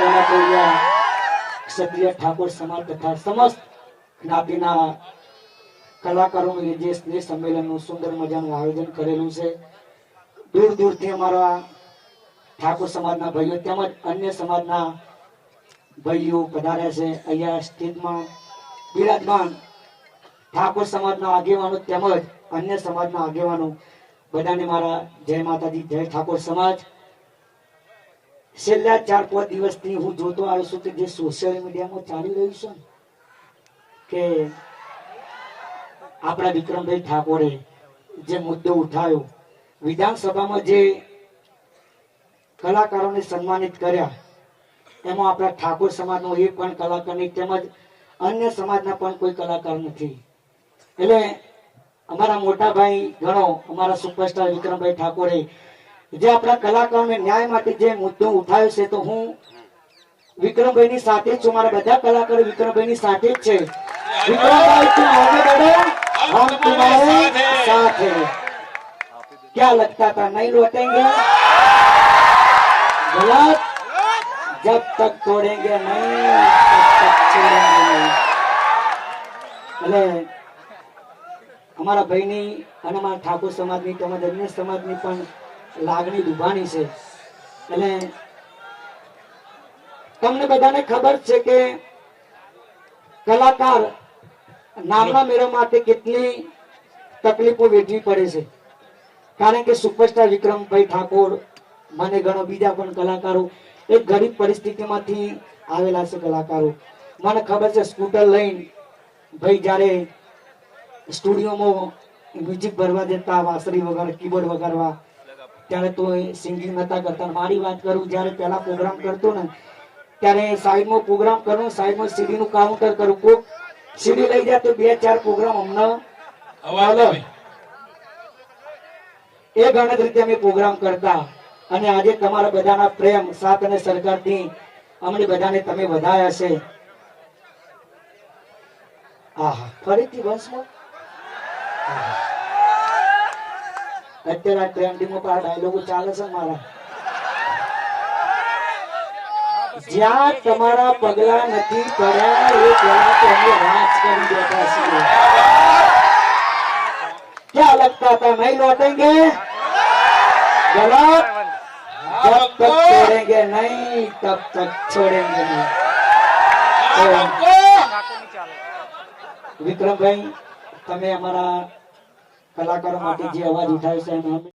તેના કોઈ ક્ષત્રિય ઠાકોર સમાજ તથા સમસ્ત જ્ઞાતિના કલાકારોનું જે સ્નેહ સંમેલનનું સુંદર મજાનું આયોજન કરેલું છે. દૂર દૂરથી અમારા ઠાકોર સમાજના ભાઈઓ તેમજ અન્ય સમાજના ભાઈઓ પધાર્યા છે. અહીંયા સ્ટેજમાં બિરાજમાન ઠાકોર સમાજના આગેવાનો તેમજ અન્ય સમાજના આગેવાનો બધાને મારા જય માતાજી, જય ઠાકોર સમાજ. છેલ્લા 4-5 દિવસથી હું જોતો આવ્યો છું કે જે સોશિયલ મીડિયામાં ચાલી રહ્યું છે કે આપણા વિક્રમભાઈ ઠાકોરે જે મુદ્દો ઉઠાવ્યો, વિધાનસભામાં જે કલાકારોને સન્માનિત કર્યા, એમાં આપણા ઠાકોર સમાજનો એક પણ કલાકાર નહીં, તેમજ અન્ય સમાજના પણ કોઈ કલાકાર નથી. એટલે અમારા મોટા ભાઈ ગણો, અમારા સુપરસ્ટાર વિક્રમભાઈ ઠાકોરે જે આપણા કલાકારોને ન્યાય માટે જે મુદ્દો ઉઠાવ્યો છે, તો હું વિક્રમભાઈની સાથે છું. મારા બધા કલાકારો વિક્રમભાઈની સાથે જ છે. વિક્રમભાઈ તું આગે बढ़ो, हम तुम्हारे साथ हैं. क्या लगता था नहीं लौटेंगे? गलत. जब तक तोड़ेंगे नहीं तब तक छोड़ेंगे नहीं. એટલે અમારા ભાઈની અને અમારા ઠાકોર સમાજની તેમજ અન્ય સમાજની પણ લાગણી દુભાણી છે. એટલે તમને બધાને ખબર છે કે કલાકાર નામના મેળવવા માટે કેટલી તકલીફો વેઠવી પડે છે. કારણ કે સુપરસ્ટાર વિક્રમભાઈ ઠાકોર, મને ગણો બીજા પણ કલાકારો એક ગરીબ પરિસ્થિતિમાંથી આવેલા છે કલાકારો. મને ખબર છે સ્કૂટર લઈને ભાઈ જ્યારે સ્ટુડિયોમાં મ્યુઝિક ભરવા દેતા, વાંસળી વગાડ, કીબોર્ડ વગાડવા, ત્યારે તો સિંગિંગ નતા કરતા. મારી વાત કરું, જ્યારે પહેલા પ્રોગ્રામ કરતો ને ત્યારે સાઈડમાં પ્રોગ્રામ કરું, સાઈડમાં સીડી નું કાઉન્ટર કરું. કોક સીડી લઈ જાય તો 2-4 પ્રોગ્રામ અમને એ ગણતરીથી અમે પ્રોગ્રામ કરતા. અને આજે તમારા બધાના પ્રેમ, સાથ અને સરકારથી અમને બધાને તમે વધાયા છે. આહા, ફરીથી વંશમાં અત્યારે આ ટ્રેન્ડિંગમાં પણ ડાયલોગો ચાલે છે મારા. જ્યાં તમારા પગલા નથી પડ્યા એ પેલા તો અમે રાજ કરી બેઠા છીએ. क्या लगता था नहीं लौटेंगे? गलत. जब तक तोड़ेंगे नहीं तब तक छोड़ेंगे नहीं. વિક્રમભાઈ, તમે અમારા કલાકારો માટે જે અવાજ ઉઠાવ્યો છે